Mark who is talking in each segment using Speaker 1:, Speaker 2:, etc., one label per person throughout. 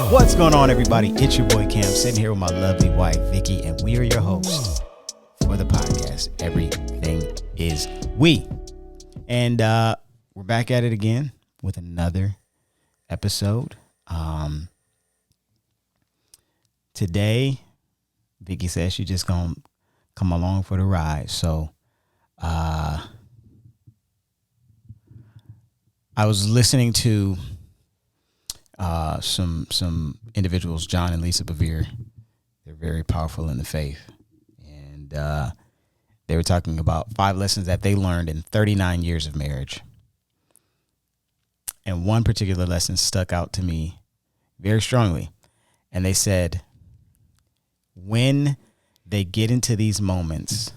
Speaker 1: What's going on, everybody? It's your boy Cam, sitting here with my lovely wife Vicky, and we are your hosts for the podcast Everything Is We. And we're back at it again with another episode. Today, Vicky says she's just gonna come along for the ride. So I was listening to some individuals, John and Lisa Bevere. They're very powerful in the faith, and they were talking about 5 lessons that they learned in 39 years of marriage. And one particular lesson stuck out to me very strongly. And they said, when they get into these moments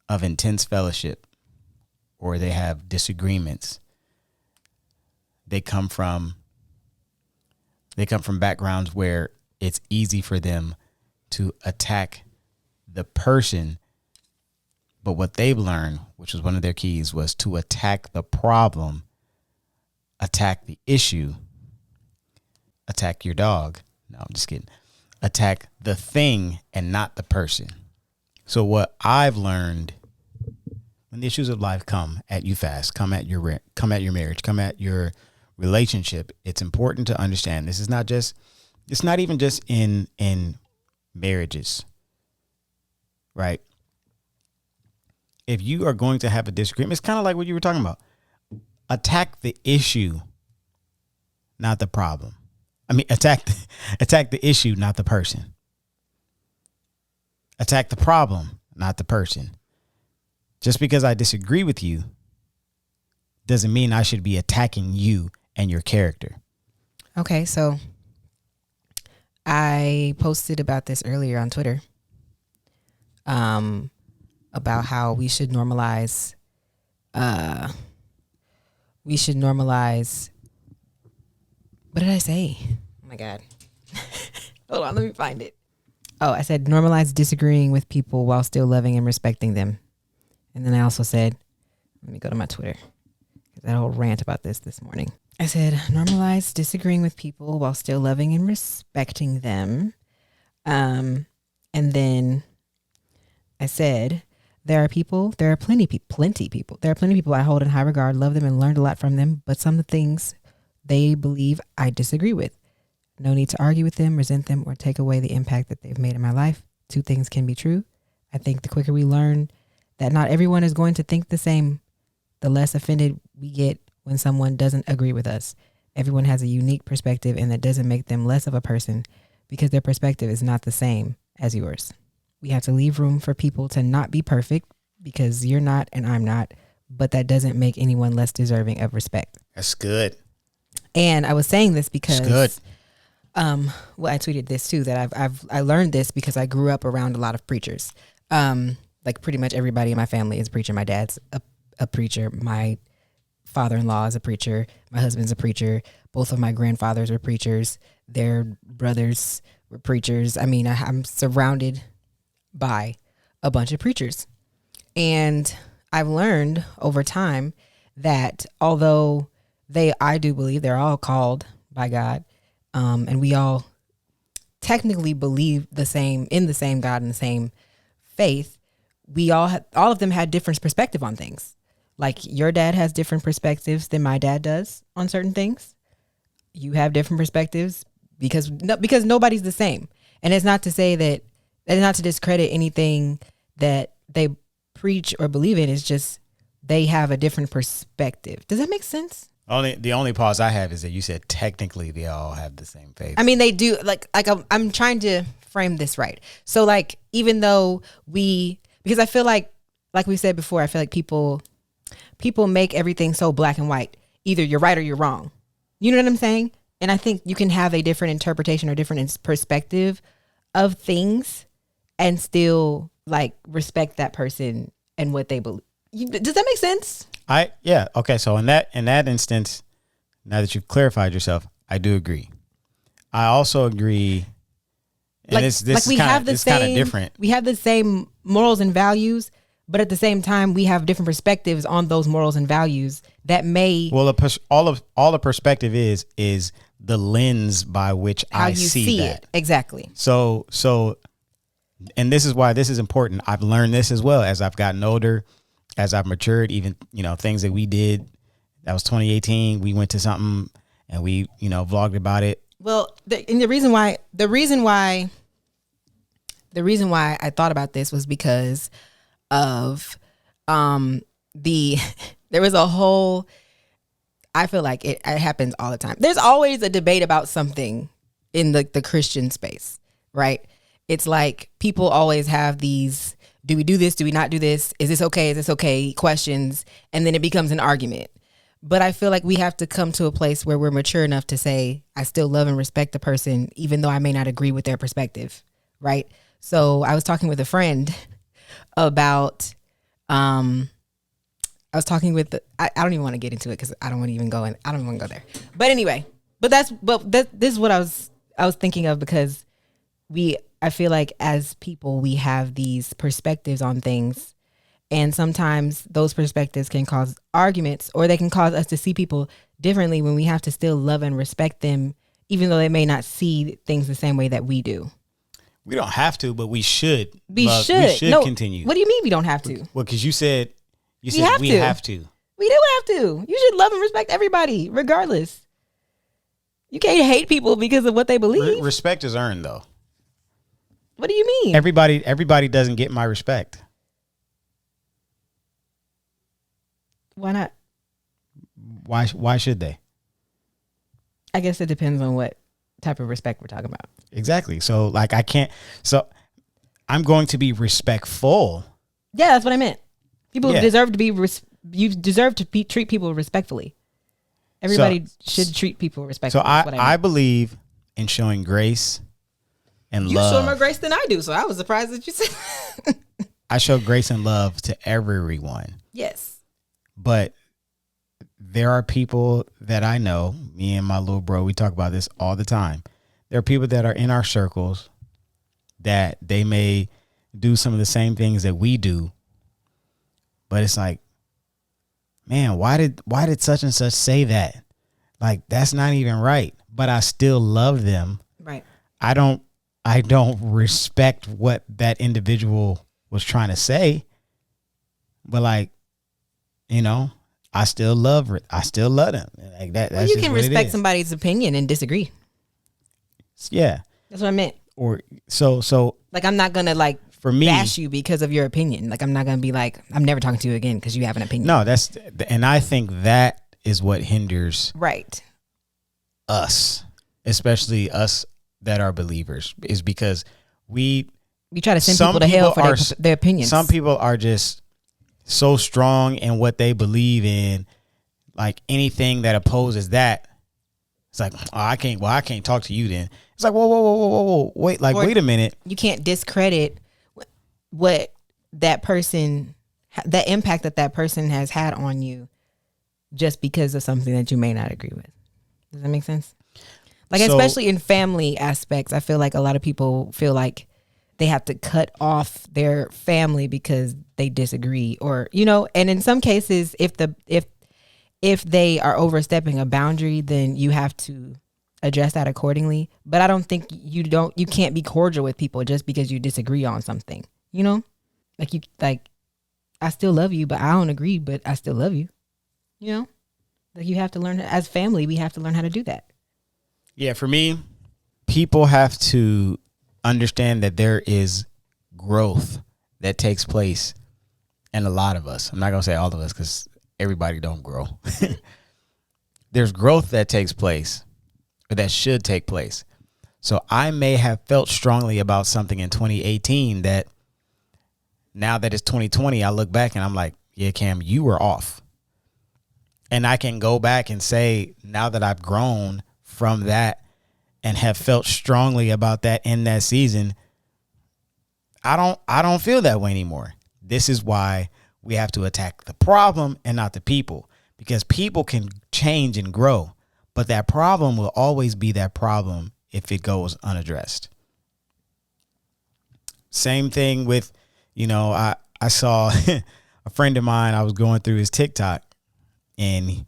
Speaker 1: of intense fellowship or they have disagreements, they come from backgrounds where it's easy for them to attack the person. But what they've learned, which was one of their keys, was to attack the problem, attack the issue, attack your dog. No, I'm just kidding. Attack the thing and not the person. So what I've learned, when the issues of life come at you fast, come at your marriage, come at your relationship, it's important to understand it's not even just in marriages, right? If you are going to have a disagreement, it's kind of like what you were talking about. Attack the issue, not the problem. I mean, attack the issue, not the person. Attack the problem, not the person. Just because I disagree with you doesn't mean I should be attacking you and your character.
Speaker 2: Okay, so I posted about this earlier on Twitter. About how we should normalize. What did I say? Oh my God. Hold on, let me find it. Oh, I said normalize disagreeing with people while still loving and respecting them. And then I also said, let me go to my Twitter. That whole rant about this morning. I said normalize disagreeing with people while still loving and respecting them. And then I said, there are plenty people I hold in high regard, love them, and learned a lot from them. But some of the things they believe I disagree with. No need to argue with them, resent them, or take away the impact that they've made in my life. 2 things can be true. I think the quicker we learn that not everyone is going to think the same, the less offended we get when someone doesn't agree with us. Everyone has a unique perspective, and that doesn't make them less of a person because their perspective is not the same as yours. We have to leave room for people to not be perfect because you're not and I'm not, but that doesn't make anyone less deserving of respect.
Speaker 1: That's good.
Speaker 2: And I was saying this because
Speaker 1: good.
Speaker 2: I tweeted this too, that I learned this because I grew up around a lot of preachers. Like pretty much everybody in my family is a preacher. My dad's a preacher. My father-in-law is a preacher. My husband's a preacher. Both of my grandfathers were preachers. Their brothers were preachers. I mean, I'm surrounded by a bunch of preachers. And I've learned over time that although I do believe they're all called by God, and we all technically believe in the same God and the same faith, all of them had different perspective on things. Like your dad has different perspectives than my dad does on certain things. You have different perspectives because nobody's the same. And it's not to say that, it's not to discredit anything that they preach or believe in. It's just they have a different perspective. Does that make sense?
Speaker 1: The only pause I have is that you said technically they all have the same faith.
Speaker 2: I mean, they do. Like I'm trying to frame this right. So like, even though because I feel like we said before, I feel like people make everything so black and white. Either you're right or you're wrong. You know what I'm saying? And I think you can have a different interpretation or different perspective of things and still like respect that person and what they believe. Does that make sense?
Speaker 1: Yeah. Okay. So in that instance, now that you've clarified yourself, I do agree. I also agree. And we have the same morals and values, but at the same time, we have different perspectives on those morals and values that may. Well, all the perspective is the lens by which
Speaker 2: How
Speaker 1: I
Speaker 2: you
Speaker 1: see that.
Speaker 2: it. Exactly.
Speaker 1: So, and this is why this is important. I've learned this as well as I've gotten older, as I've matured, even, things that we did. That was 2018. We went to something and we, vlogged about it.
Speaker 2: Well, the reason why I thought about this was because of there was a whole, I feel like it happens all the time. There's always a debate about something in the Christian space, right? It's like people always have these, do we do this? Do we not do this? Is this okay? Is this okay? Questions. And then it becomes an argument. But I feel like we have to come to a place where we're mature enough to say, I still love and respect the person, even though I may not agree with their perspective, right? So I was talking with a friend about, I don't even want to get into it because I don't want to even go in. I don't even want to go there. But anyway, this is what I was thinking of, because I feel like as people, we have these perspectives on things, and sometimes those perspectives can cause arguments, or they can cause us to see people differently when we have to still love and respect them, even though they may not see things the same way that we do.
Speaker 1: We don't have to, but we should.
Speaker 2: We should
Speaker 1: continue.
Speaker 2: What do you mean we don't have to?
Speaker 1: Well, because you said we have to.
Speaker 2: We do have to. You should love and respect everybody, regardless. You can't hate people because of what they believe.
Speaker 1: Respect is earned, though.
Speaker 2: What do you mean?
Speaker 1: Everybody doesn't get my respect.
Speaker 2: Why not?
Speaker 1: Why should they?
Speaker 2: I guess it depends on what type of respect we're talking about.
Speaker 1: Exactly. So I'm going to be respectful.
Speaker 2: Yeah, that's what I meant. People deserve to be treat people respectfully. Everybody should treat people respectfully.
Speaker 1: So I believe in showing grace and love.
Speaker 2: You show more grace than I do, so I was surprised that you said.
Speaker 1: I show grace and love to everyone.
Speaker 2: Yes.
Speaker 1: But there are people that I know, me and my little bro, we talk about this all the time. There are people that are in our circles that they may do some of the same things that we do. But it's like, man, why did such and such say that? Like, that's not even right. But I still love them.
Speaker 2: Right.
Speaker 1: I don't respect what that individual was trying to say. But like, I still love them. Like that.
Speaker 2: Well, you can respect somebody's opinion and disagree.
Speaker 1: Yeah.
Speaker 2: That's what I meant.
Speaker 1: Or so
Speaker 2: like, I'm not gonna
Speaker 1: for me
Speaker 2: bash you because of your opinion. Like, I'm not gonna be like, I'm never talking to you again because you have an opinion.
Speaker 1: No, and I think that is what hinders us, especially us that are believers, is because we
Speaker 2: try to send people to hell for their opinions.
Speaker 1: Some people are just so strong in what they believe in, like anything that opposes that, it's like, oh, I can't talk to you then. It's like, whoa, wait, wait a minute.
Speaker 2: You can't discredit what that person, that impact that person has had on you just because of something that you may not agree with. Does that make sense? Like, especially in family aspects, I feel like a lot of people feel like they have to cut off their family because they disagree, or, and in some cases, if they are overstepping a boundary, then you have to address that accordingly. But I don't think you can't be cordial with people just because you disagree on something, like I still love you, but I don't agree, but I still love you, like you have to learn, as family, we have to learn how to do that.
Speaker 1: Yeah. For me, people have to understand that there is growth that takes place in a lot of us. I'm not going to say all of us because everybody don't grow. There's growth that takes place, or that should take place. So I may have felt strongly about something in 2018 that now that it's 2020, I look back and I'm like, yeah, Cam, you were off. And I can go back and say, now that I've grown from that and have felt strongly about that in that season, I don't feel that way anymore. This is why we have to attack the problem and not the people, because people can change and grow, but that problem will always be that problem if it goes unaddressed. Same thing with, I saw a friend of mine, I was going through his TikTok, and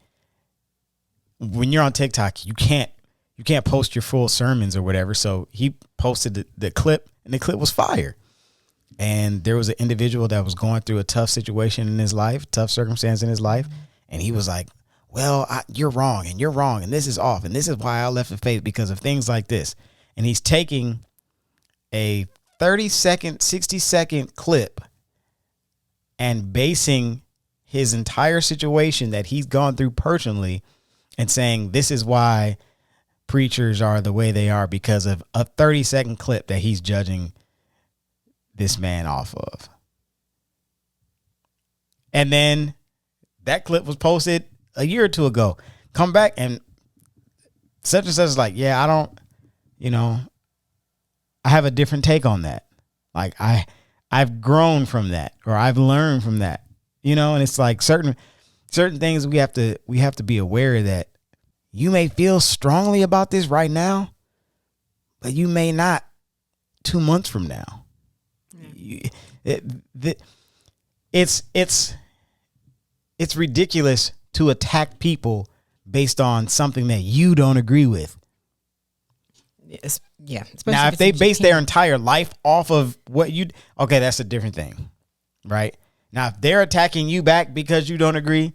Speaker 1: when you're on TikTok, you can't you can't post your full sermons or whatever. So he posted the clip, and the clip was fire. And there was an individual that was going through a tough situation in his life, tough circumstance in his life. And he was like, well, you're wrong, and you're wrong, and this is off, and this is why I left the faith, because of things like this. And he's taking a 30-second, 60-second clip and basing his entire situation that he's gone through personally and saying this is why preachers are the way they are, because of a 30-second clip that he's judging this man off of. And then that clip was posted a year or two ago. Come back and such and such is like, yeah, I don't, I have a different take on that. Like I've grown from that, or I've learned from that, and it's like certain things we have to be aware that you may feel strongly about this right now, but you may not 2 months from now. It's ridiculous to attack people based on something that you don't agree with.
Speaker 2: Yes, yeah.
Speaker 1: Now, if they base their entire life off of what okay, that's a different thing, right? Now, if they're attacking you back because you don't agree,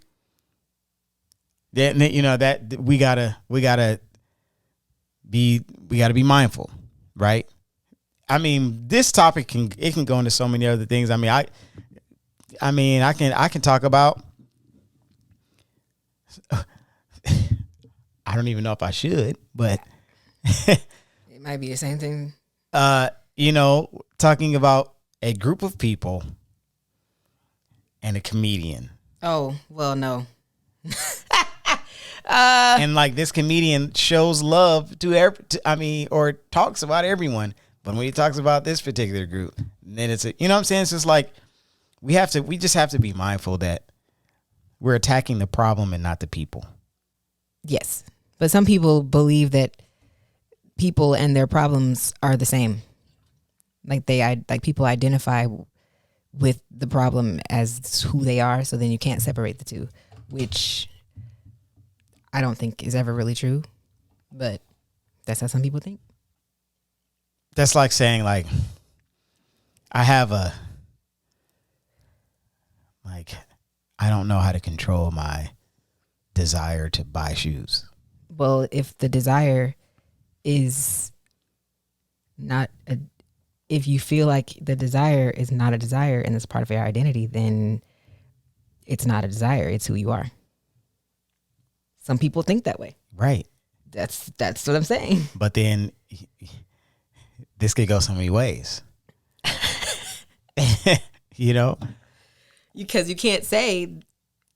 Speaker 1: then that we gotta be mindful, right? I mean, this topic can go into so many other things. I mean, I can talk about. I don't even know if I should, but
Speaker 2: it might be the same thing.
Speaker 1: Talking about a group of people and a comedian.
Speaker 2: Oh, well, no.
Speaker 1: And like this comedian shows love or talks about everyone. But when he talks about this particular group, then it's what I'm saying? It's just like we just have to be mindful that we're attacking the problem and not the people.
Speaker 2: Yes. But some people believe that people and their problems are the same. Like people identify with the problem as who they are, so then you can't separate the two, which I don't think is ever really true, but that's how some people think.
Speaker 1: That's like saying, like, I don't know how to control my desire to buy shoes.
Speaker 2: Well, if the desire is if you feel like the desire is not a desire and it's part of your identity, then it's not a desire. It's who you are. Some people think that way.
Speaker 1: Right.
Speaker 2: That's what I'm saying.
Speaker 1: But then this could go so many ways.
Speaker 2: Because you can't say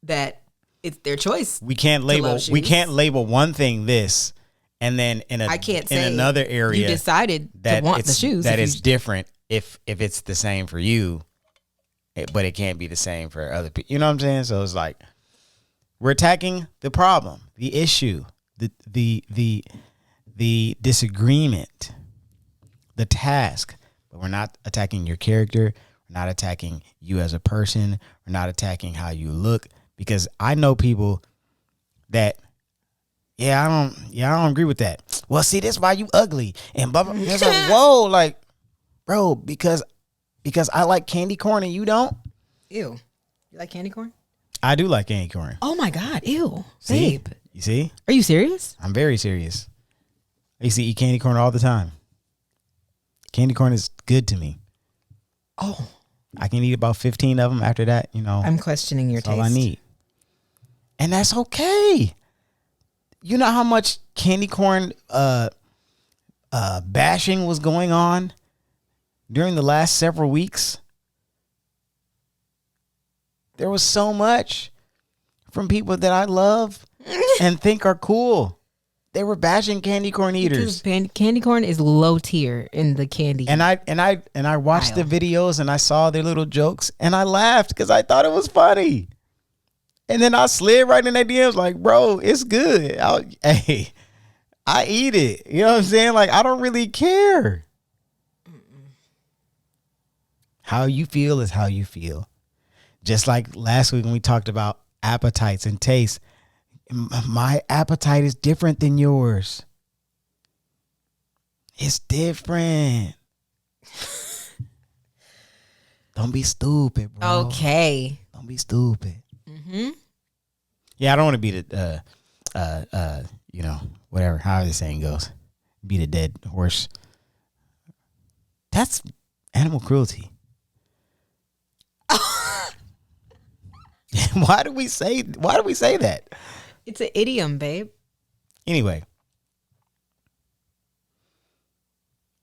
Speaker 2: that it's their choice.
Speaker 1: We can't label one thing this, and then in another area
Speaker 2: you decided to want the shoes.
Speaker 1: That is different if it's the same for you, but it can't be the same for other people. You know what I'm saying? So it's like we're attacking the problem, the issue, the disagreement, the task, but we're not attacking your character. We're not attacking you as a person. We're not attacking how you look, because I know people that, I don't agree with that. Well, see, that's why you ugly and blah, blah. It's like, whoa, like, bro, because I like candy corn and you don't.
Speaker 2: Ew, you like candy corn?
Speaker 1: I do like candy corn.
Speaker 2: Oh my God, ew,
Speaker 1: see?
Speaker 2: babe.
Speaker 1: You see?
Speaker 2: Are you serious?
Speaker 1: I'm very serious. I used to eat candy corn all the time. Candy corn is good to me.
Speaker 2: Oh,
Speaker 1: I can eat about 15 of them. After that,
Speaker 2: I'm questioning your taste.
Speaker 1: All I need, and that's okay. You know how much candy corn bashing was going on during the last several weeks? There was so much from people that I love and think are cool. They were bashing candy corn eaters.
Speaker 2: Candy corn is low tier in the candy.
Speaker 1: And I watched the videos and I saw their little jokes and I laughed because I thought it was funny. And then I slid right in their DMs like, bro, it's good. I eat it. You know what I'm saying? Like, I don't really care. How you feel is how you feel. Just like last week when we talked about appetites and taste. My appetite is different than yours. It's different. Don't be stupid, bro.
Speaker 2: Okay.
Speaker 1: Don't be stupid.
Speaker 2: Mm-hmm.
Speaker 1: Yeah, I don't want to be the, whatever, how the saying goes. Be the dead horse. That's animal cruelty. Why do we say that?
Speaker 2: It's an idiom, babe.
Speaker 1: Anyway,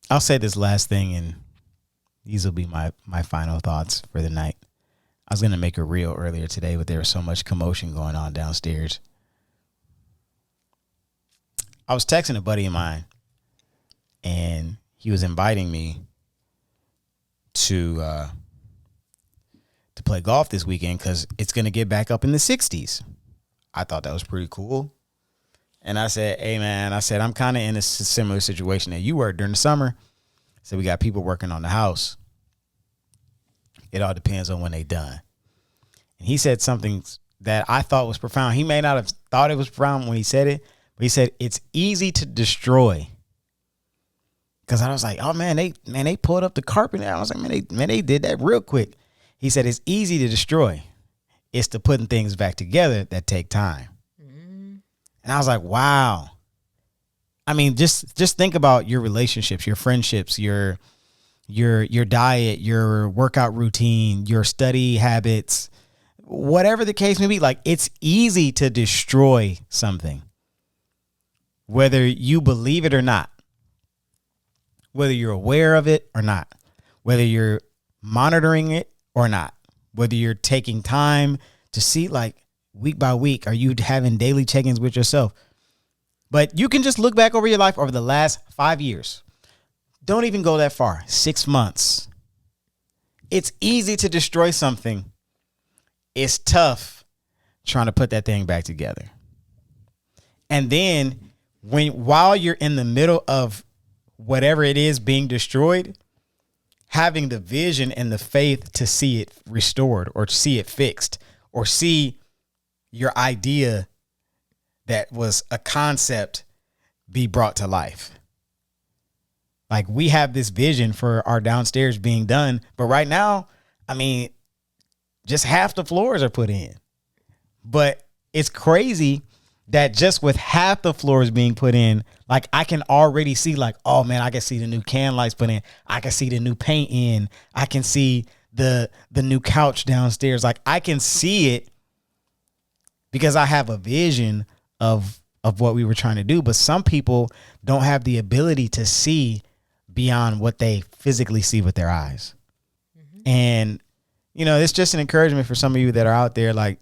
Speaker 1: I'll say this last thing, and these will be my final thoughts for the night. I was going to make a reel earlier today, but there was so much commotion going on downstairs. I was texting a buddy of mine, and he was inviting me to play golf this weekend because it's going to get back up in the 60s. I thought that was pretty cool. And I said, hey, man, I'm kind of in a similar situation that you were during the summer. So we got people working on the house. It all depends on when they done. And he said something that I thought was profound. He may not have thought it was profound when he said it, but he said, it's easy to destroy. Because I was like, oh, man, they pulled up the carpet. I was like, man, they did that real quick. He said, it's easy to destroy. It's the putting things back together that take time. And I was like, wow. I mean, just think about your relationships, your friendships, your diet, your workout routine, your study habits, whatever the case may be. Like, it's easy to destroy something, whether you believe it or not, whether you're aware of it or not, whether you're monitoring it or not, whether you're taking time to see, like, week by week, are you having daily check-ins with yourself? But you can just look back over your life over the last 5 years. Don't even go that far. 6 months. It's easy to destroy something. It's tough trying to put that thing back together. And then while you're in the middle of whatever it is being destroyed, having the vision and the faith to see it restored or to see it fixed or see your idea that was a concept be brought to life. Like, we have this vision for our downstairs being done, but right now, I mean, just half the floors are put in. But it's crazy that just with half the floors being put in, like, I can already see, like, oh man, I can see the new can lights put in. I can see the new paint in. I can see the new couch downstairs. Like, I can see it because I have a vision of what we were trying to do. But some people don't have the ability to see beyond what they physically see with their eyes. Mm-hmm. And, it's just an encouragement for some of you that are out there. Like,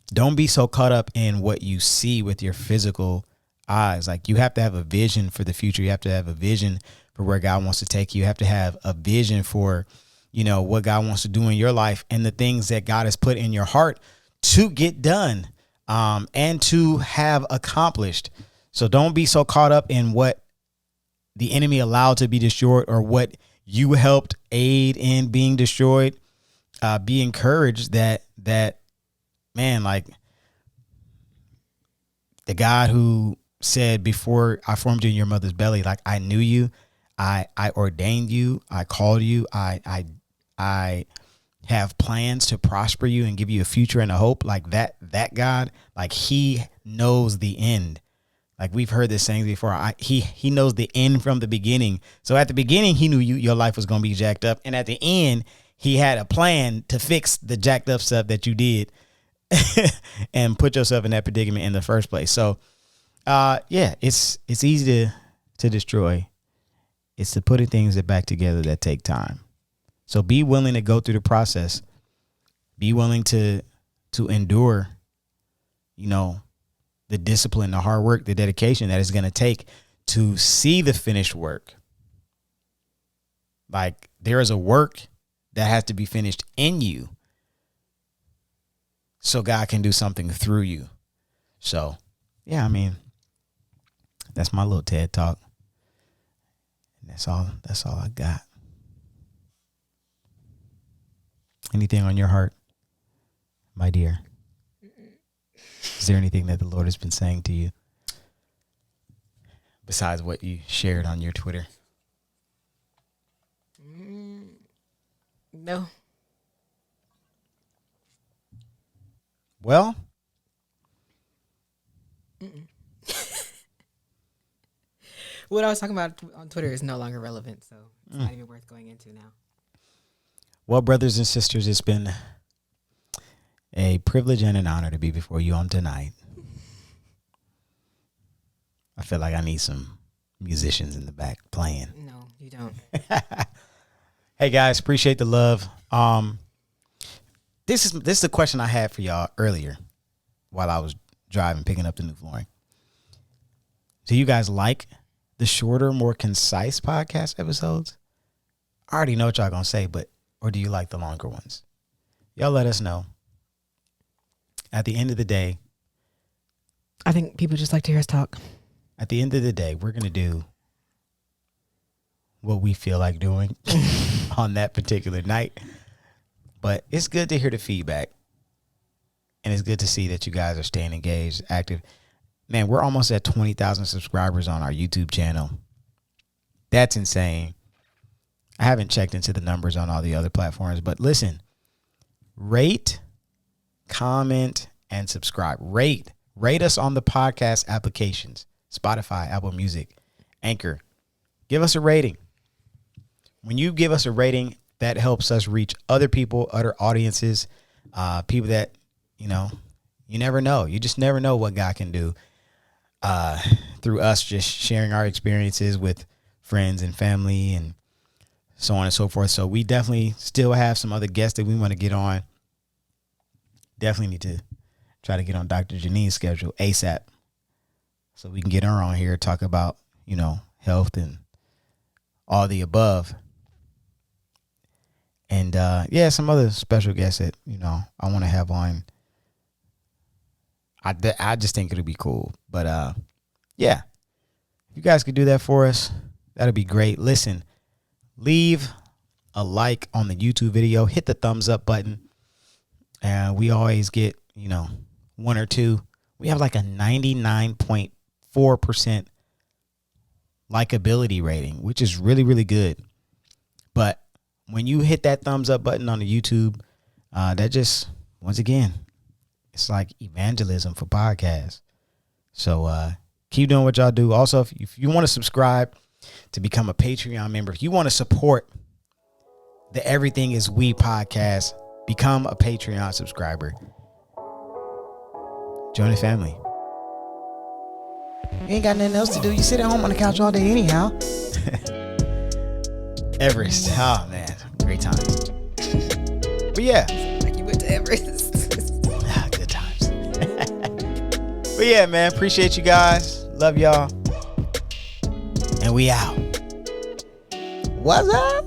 Speaker 1: don't be so caught up in what you see with your physical eyes. Like, you have to have a vision for the future. You have to have a vision for where God wants to take you. You have to have a vision for, what God wants to do in your life and the things that God has put in your heart to get done, and to have accomplished. So don't be so caught up in what the enemy allowed to be destroyed or what you helped aid in being destroyed. Be encouraged that man, like, the God who said, before I formed you in your mother's belly, like, I knew you, I ordained you, I called you, I have plans to prosper you and give you a future and a hope. Like, that God, like, he knows the end. Like, we've heard this saying before. He knows the end from the beginning. So at the beginning, he knew your life was going to be jacked up. And at the end, he had a plan to fix the jacked up stuff that you did and put yourself in that predicament in the first place. So, it's easy to destroy. It's the putting things back together that take time. So be willing to go through the process. Be willing to endure, the discipline, the hard work, the dedication that it's going to take to see the finished work. Like, there is a work that has to be finished in you so God can do something through you. So, yeah, I mean, that's my little TED talk. That's all I got. Anything on your heart, my dear? Is there anything that the Lord has been saying to you? besides what you shared on your Twitter?
Speaker 2: No.
Speaker 1: Well,
Speaker 2: what I was talking about on Twitter is no longer relevant, so it's not even worth going into now.
Speaker 1: Well, brothers and sisters, it's been a privilege and an honor to be before you on tonight. I feel like I need some musicians in the back playing.
Speaker 2: No, you don't.
Speaker 1: Hey guys, appreciate the love. This is the question I had for y'all earlier while I was driving, picking up the new flooring. Do you guys like the shorter, more concise podcast episodes? I already know what y'all gonna say, or do you like the longer ones? Y'all let us know. At the end of the day,
Speaker 2: I think people just like to hear us talk.
Speaker 1: At the end of the day, we're gonna do what we feel like doing on that particular night. But it's good to hear the feedback. And it's good to see that you guys are staying engaged, active. Man, we're almost at 20,000 subscribers on our YouTube channel. That's insane. I haven't checked into the numbers on all the other platforms, but listen, rate, comment, and subscribe. Rate us on the podcast applications, Spotify, Apple Music, Anchor. Give us a rating. When you give us a rating, that helps us reach other people, other audiences, people that, you never know. You just never know what God can do through us just sharing our experiences with friends and family and so on and so forth. So we definitely still have some other guests that we want to get on. Definitely need to try to get on Dr. Janine's schedule ASAP so we can get her on here, talk about, health and all the above. And, some other special guests that, I want to have on. I just think it'll be cool. But, if you guys could do that for us, that'd be great. Listen, leave a like on the YouTube video. Hit the thumbs up button. And we always get, one or two. We have like a 99.4% likability rating, which is really, really good. But when you hit that thumbs up button on the YouTube, that just, once again, it's like evangelism for podcasts. So keep doing what y'all do. Also, if you want to subscribe to become a Patreon member, if you want to support the Everything Is We podcast, become a Patreon subscriber. Join the family. You ain't got nothing else to do. You sit at home on the couch all day anyhow. Everest. Oh, man. Great times. But yeah.
Speaker 2: Like you went to Everest.
Speaker 1: Good times. But yeah, man. Appreciate you guys. Love y'all. And we out. What's up?